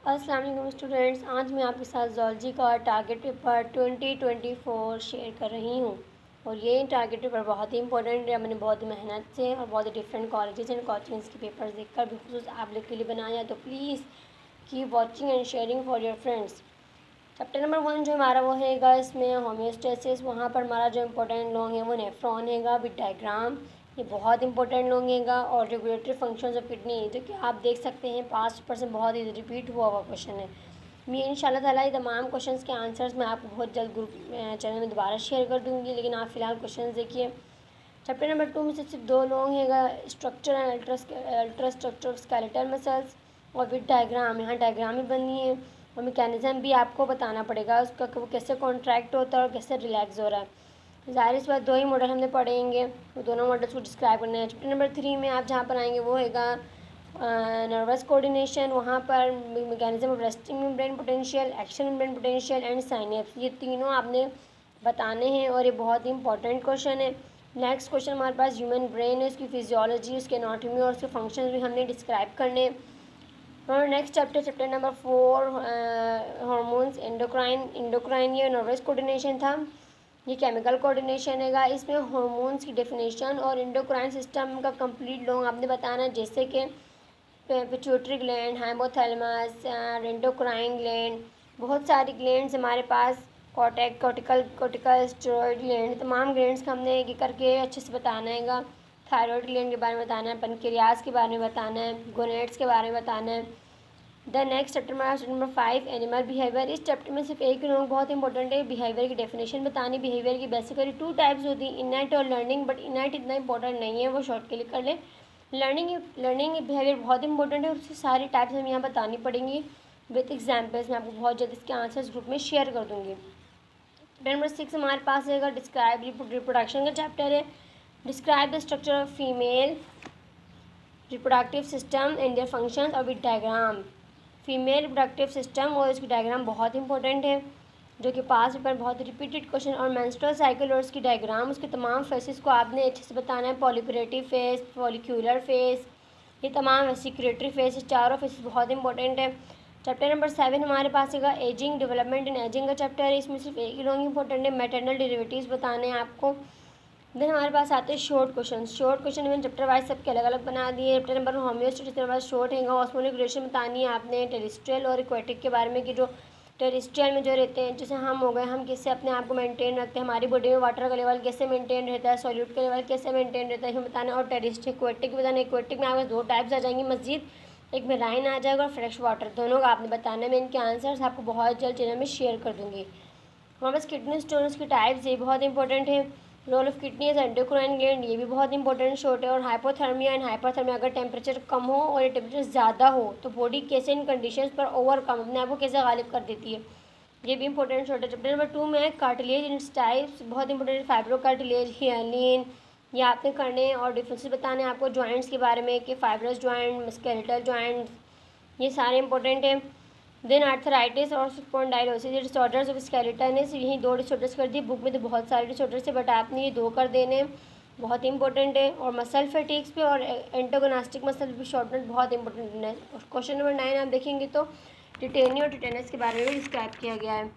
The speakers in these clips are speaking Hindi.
अस्सलाम वालेकुम स्टूडेंट्स, आज मैं आपके साथ ज़ूलॉजी का टारगेट पेपर 2024 शेयर कर रही हूँ। और ये टारगेट पेपर बहुत ही इंपॉर्टेंट है। मैंने बहुत ही मेहनत से और बहुत ही डिफरेंट कॉलेजेस एंड कोचिंग्स के पेपर्स देखकर बिल्कुल आप लोग के लिए बनाया। तो please keep watching and sharing for your friends. Chapter number 1 जो हमारा वो हैगा, इसमें होम्योस्टेसिस। वहाँ पर हमारा जो इम्पोर्टेंट लॉन्ग है वो नेफ्रॉन हैगा विद डायग्राम। ये बहुत इंपॉर्टेंट लॉन्ग हैगा। और रेगुलेटरी फंक्शंस ऑफ किडनी, जो कि आप देख सकते हैं 5% बहुत ही रिपीट हुआ हुआ क्वेश्चन है। मैं इंशाल्लाह ताला ये तमाम क्वेश्चंस के आंसर्स मैं आपको बहुत जल्द ग्रुप चैनल में दोबारा शेयर कर दूँगी, लेकिन आप फ़िलहाल क्वेश्चन देखिए। चैप्टर नंबर 2 में से सिर्फ 2 लॉन्ग हैगा, structure and ultra structure skeletal muscles और विद डायग्राम। यहाँ डायग्राम भी बनी है और मैकेनिज़्म भी आपको बताना पड़ेगा उसका कि वो कैसे कॉन्ट्रैक्ट होता है और कैसे रिलैक्स हो रहा है। ज़ाहिर इस बार 2 ही मॉडल हमने पढ़ेंगे, वो दोनों मॉडल्स को डिस्क्राइब करना है। चैप्टर नंबर 3 में आप जहाँ पर आएंगे वो हैगा नर्वस कोऑर्डिनेशन। वहाँ पर mechanism of resting membrane potential, action membrane potential and synapse, ये तीनों आपने बताने हैं और ये बहुत ही इंपॉर्टेंट क्वेश्चन है। नेक्स्ट क्वेश्चन हमारे पास ह्यूमन ब्रेन है, उसकी फिजियोलॉजी, उसके एनाटॉमी और उसके फंक्शन भी हमने डिस्क्राइब करने। और next chapter number 4 hormones endocrine ये नर्वस कोऑर्डिनेशन था, ये केमिकल कोऑर्डिनेशन हैगा। इसमें हार्मोन्स की डेफिनेशन और इंडोक्राइन सिस्टम का कंप्लीट लॉन्ग आपने बताना है, जैसे कि pituitary gland, hypothalamus, endocrine gland, बहुत सारी ग्लैंड्स हमारे पास, कॉर्टिकल स्टेरॉयड ग्लैंड, तमाम ग्लैंड्स का हमने एक एक करके अच्छे से बताना हैगा। थायराइड ग्लैंड के बारे में बताना है, पेनक्रियास के बारे में बताना है, गोनेट्स के बारे में बताना है। The next chapter number 5 animal behaviour. इस चैप्टर में सिर्फ एक लॉन्ग बहुत इंपॉर्टेंट है, बिहेवियर की डेफिनेशन बतानी। बिहेवियर की बेसिकली 2 टाइप्स होती हैं, इननेट और लर्निंग, बट इननेट इतना इंपॉर्टेंट नहीं है, वो शॉर्ट के लिए कर लें। लर्निंग बिहेवियर बहुत इंपॉर्टेंट है और उसकी सारी टाइप्स हमें यहाँ बतानी पड़ेंगी विथ एग्जाम्पल्स। मैं आपको बहुत जल्द इसके आंसर्स ग्रुप में शेयर कर दूँगी। चैप्टर नंबर 6 हमारे पास रहेगा डिस्क्राइब रिप्रोडक्शन का चैप्टर है। Describe the structure of female reproductive system and their functions और with diagram. Female reproductive system और इसकी डायग्राम बहुत इंपॉर्टेंट है, जो कि पास पेपर बहुत रिपीटेड क्वेश्चन। और मेंस्ट्रुअल साइकिल और उसकी डायग्राम, उसके तमाम फेसेस को आपने अच्छे से बताना है। पॉलिक्यूरेटिव फेस, फॉलिक्यूलर फेस, ये तमाम सिक्रेटरी फेस, चारों फेसेस बहुत इंपॉर्टेंट है। चैप्टर नंबर 7 हमारे पास है एजिंग, डेवलपमेंट एंड एजिंग का चैप्टर है। इसमें सिर्फ एक ही लॉन्ग इंपॉर्टेंट है, मैटरनल डेरिवेटिव्स बताने हैं आपको। देन हमारे पास आते हैं शॉर्ट क्वेश्चन मैंने चैप्टर वाइज सबके अलग अलग बना दिए। चैप्टर नंबर होम्योस्टेसिस के बाद शॉर्ट है, ऑस्मोलिक बतानी है आपने, टेरिस्ट्रियल और एक्वेटिक के बारे में कि जो टेरिस्ट्रियल में जो रहते हैं, जैसे हम हो गए, हम कैसे अपने आप को मेंटेन रखते हैं, हमारी बॉडी में वाटर का लेवल कैसे मेंटेन रहता है, सॉल्यूट का लेवल कैसे मेंटेन रहता है, हमें बताना। और टेरिस्ट्रियल एक्वेटिक बताना। एक्वेटिक में आपके 2 टाइप्स आ जाएंगी मज़ीद, एक में राइन आ जाएगा और फ्रेश वाटर, दोनों का आपने बताना है। मैं इनके आंसर्स आपको बहुत जल्द चैनल में शेयर कर दूँगी। हमारे पास किडनी स्टोन्स की टाइप्स, ये बहुत इंपॉर्टेंट है। Role of kidney as endocrine gland, ये भी बहुत इंपॉर्टेंट शॉर्ट है। और हाइपोथर्मिया एंड हाइपरथर्मिया, अगर टेम्परेचर कम हो और ये टेम्परेचर ज़्यादा हो तो बॉडी कैसे इन कंडीशंस पर ओवरकम, अपने आप को कैसे गालिब कर देती है, ये भी इंपॉर्टेंट शॉर्ट है। चैप्टर नंबर 2 में कार्टिलेज इन टाइप्स, बहुत इंपॉर्टेंट, फाइब्रो कार्टिलेज, हियालिन, ये आपने करने और डिफरेंसेस बताने हैं आपको जॉइंट्स के बारे में कि फाइब्रस जॉइंट, स्केलेटल जॉइंट, ये सारे इंपॉर्टेंट हैं। देन आर्थराइटिस और स्पॉन्डाइलोसिस, ये डिसऑर्डर्स ऑफ स्केलेटन है। यही 2 डिसऑर्डर्स कर दिए, बुक में तो बहुत सारे डिसऑर्डर्स है बट आपने ये 2 कर देने, बहुत इंपॉर्टेंट है। और मसल फैटिग्स पे और एंटागोनास्टिक मसल पे शॉर्ट नोट बहुत इंपॉर्टेंट है। और क्वेश्चन नंबर 9 आप देखेंगे तो टिटेनी और टिटेनस के बारे में डिस्क्राइब किया गया है।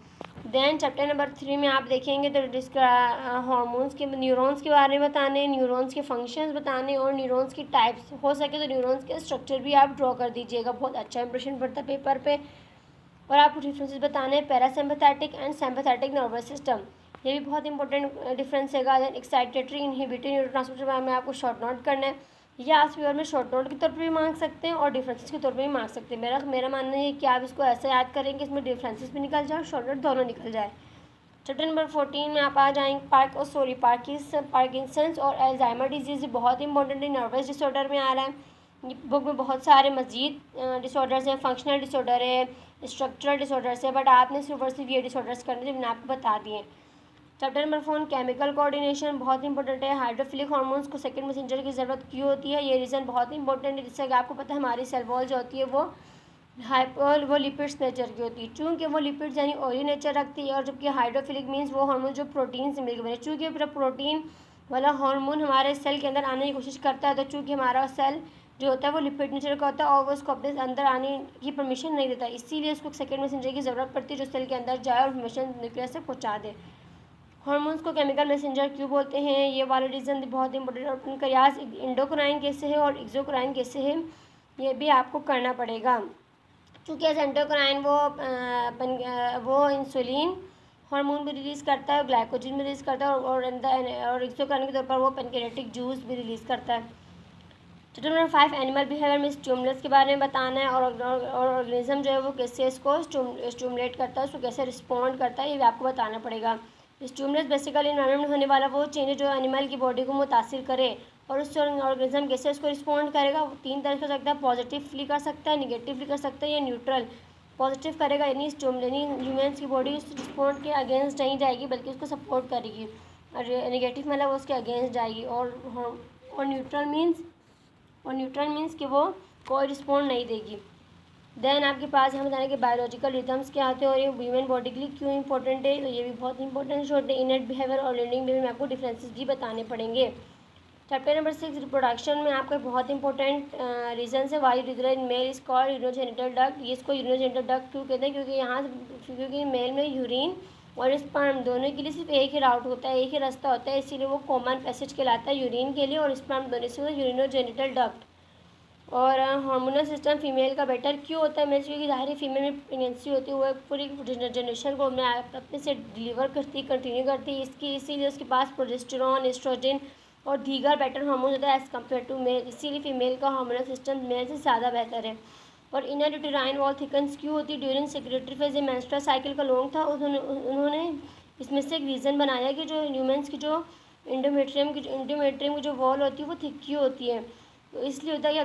देन चैप्टर नंबर 3 में आप देखेंगे तो हार्मोन्स के, न्यूरॉन्स के बारे में बताने, न्यूरॉन्स के फंक्शंस बताने और न्यूरॉन्स की टाइप्स, हो सके तो न्यूरॉन्स के स्ट्रक्चर भी आप ड्रॉ कर दीजिएगा, बहुत अच्छा इंप्रेशन पड़ता है पेपर पे। और आपको डिफरेंसेस बताने हैं, parasympathetic and sympathetic nervous system, ये भी बहुत इंपॉर्टेंट डिफरेंस है। देन एक्साइटेटरी इनहिबिटरी न्यूरोट्रांसमीटर बारे में आपको शॉर्ट नोट करना है, या आप पेपर में शॉर्ट नोट के तौर पर भी मांग सकते हैं और डिफरेंसेस के तौर पर भी मांग सकते हैं। मेरा मानना है कि आप इसको ऐसे याद करेंगे इसमें डिफरेंसेस भी निकल जाए और शॉर्ट नोट दोनों निकल जाए। चैप्टर नंबर 14 में आप आ जाएंगे पार्किंसंस और अल्जाइमर डिजीज़, बहुत इंपॉर्टेंट है, नर्वस डिसऑर्डर में आ रहा है। ये बुक में बहुत सारे मजीद डिसऑर्डर्स हैं, फंक्शनल डिसऑर्डर है, स्ट्रक्चरल डिसऑर्डर्स है, बट आपने सिर्फ ये डिसऑर्डर्स करने थे, मैंने आपको बता दिए। चैप्टर नंबर 4 केमिकल कोऑर्डिनेशन, बहुत इंपॉर्टेंट है। हाइड्रोफिलिक हार्मोन्स को सेकंड मैसेंजर की ज़रूरत क्यों होती है, ये रीज़न बहुत इंपॉर्टेंट है। जिससे कि आपको पता है हमारी सेल वॉल जो होती है वो लिपिड्स नेचर की होती है, चूँकि वो लिपिड्स यानी ऑयली नेचर रखती है। और जबकि हाइड्रोफिलिक मीन्स वो हार्मोन जो प्रोटीन से मिलकर बने, चूँकि पूरा प्रोटीन वाला हार्मोन हमारे सेल के अंदर आने की कोशिश करता है, तो चूँकि हमारा सेल जो होता है वो लिपिड नेचर का होता है और वो उसको अपने अंदर आने की परमिशन नहीं देता, इसीलिए उसको सेकेंड मैसेंजर की ज़रूरत पड़ती है जो सेल के अंदर जाए और इन्फॉर्मेशन न्यूक्लियस से पहुँचा दे। हार्मोन्स को केमिकल मैसेंजर क्यों बोलते हैं, ये वाला रीज़न बहुत इंपॉर्टेंट है। और उनका याज एंडोक्राइन कैसे है और एक्सोक्राइन कैसे है, ये भी आपको करना पड़ेगा। क्योंकि एज एंडोक्राइन वो इंसुलिन हार्मोन भी रिलीज़ करता है, ग्लाइकोजन भी रिलीज़ करता है और एक्सोक्राइन के तौर पर वो पेनक्रियाटिक जूस भी रिलीज़ करता है। चैप्टर नंबर 5 एनिमल बिहेवियर में स्टिमुलस के बारे में बताना है और ऑर्गेनिज्म जो है वो कैसे इसको स्टिमुलेट करता है, उसको कैसे रिस्पॉन्ड करता है, ये भी आपको बताना पड़ेगा। स्टिमुलस बेसिकली इन्वायरमेंट में होने वाला वो चेंज है जो एनिमल की बॉडी को मुतासिर करे और उससे ऑर्गेनिज्म कैसे उसको रिस्पॉन्ड करेगा, वो 3 तरह से कर सकता है। पॉजिटिवली कर सकता है, निगेटिवली कर सकता है या न्यूट्रल। पॉजिटिव करेगा यानी ह्यूमन्स की बॉडी उस रिस्पॉन्ड के अगेंस्ट नहीं जाएगी बल्कि उसको सपोर्ट करेगी, और निगेटिव मतलब वो उसके अगेंस्ट जाएगी। और न्यूट्रल मीन्स कि वो कोई रिस्पॉन्ड नहीं देगी। देन आपके पास हम बताएं कि बायोलॉजिकल रिदम्स क्या होते हैं और ये ह्यूमन बॉडी के लिए क्यों इंपॉर्टेंट है, तो ये भी बहुत इंपॉर्टेंट होते हैं। इननेट बिहेवियर और लर्निंग बिहेवियर में आपको डिफरेंसेस भी बताने पड़ेंगे। चैप्टर नंबर 6 रिप्रोडक्शन में आपका बहुत इंपॉर्टेंट रीजन है why in male is called urinogenital duct. ये इसको यूरिनोजेनिटल डक्ट क्यों कहते हैं, क्योंकि मेल में यूरिन और स्पर्म दोनों के लिए सिर्फ एक ही राउट होता है, एक ही रास्ता होता है, इसीलिए वो कॉमन पैसेज कहलाता है यूरिन के लिए और स्पर्म दोनों से यूरिनोजेनिटल डक्ट। और हार्मोनल सिस्टम फीमेल का बेटर क्यों होता है, मेरे क्योंकि ज़ाहिर फीमेल में प्रेगनेंसी होती है वो पूरी जनरेशन को अपने से डिलीवर करती कंटिन्यू करती है, इसीलिए उसके पास प्रोजेस्टेरॉन, एस्ट्रोजन और दीगर बेटर हार्मोन होता है एज़ कम्पेयर टू मेल, इसीलिए फीमेल का हार्मोनल सिस्टम मेल से ज़्यादा बेहतर है। और इनर यूटेराइन वॉल थिकन्स क्यों होती है during secretary phase, menstrual cycle का लॉन्ग था, उन्होंने इसमें से एक रीज़न बनाया कि जो ह्यूमन्स की जो इंडोमेट्रियम की जो वॉल होती है वो थिक क्यों होती है। तो इसलिए होता है कि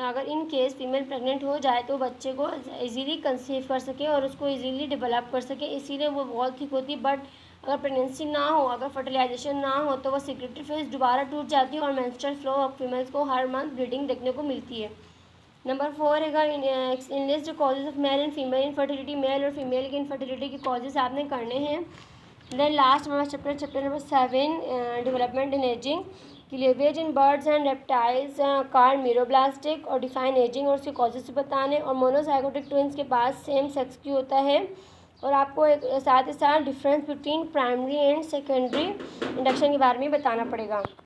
अगर इन केस फीमेल प्रेग्नेंट हो जाए तो बच्चे को इजीली कंसीव कर सके और उसको इजीली डेवलप कर सके, इसीलिए वो वॉल थिक होती है। बट अगर प्रेगनेंसी ना हो, अगर फर्टिलाइजेशन ना हो तो वो सेक्रेटरी फेज दोबारा टूट जाती है और मेंस्ट्रुअल फ्लो ऑफ फीमेल्स को हर मंथ ब्लीडिंग देखने को मिलती है। नंबर 4 है enlist causes of male and female infertility, male और फीमेल की इनफर्टिलिटी के कॉजेज आपने करने हैं। देन लास्ट हमारा chapter number 7 development in ageing, cleavage in birds and reptiles called meroblastic, और डिफाइन एजिंग और उसके कॉजेज बताने, और मोनोजाइगोटिक ट्विंस के पास सेम सेक्स क्यों होता है, और आपको एक साथ ही साथ difference between primary and secondary induction के बारे में बताना पड़ेगा।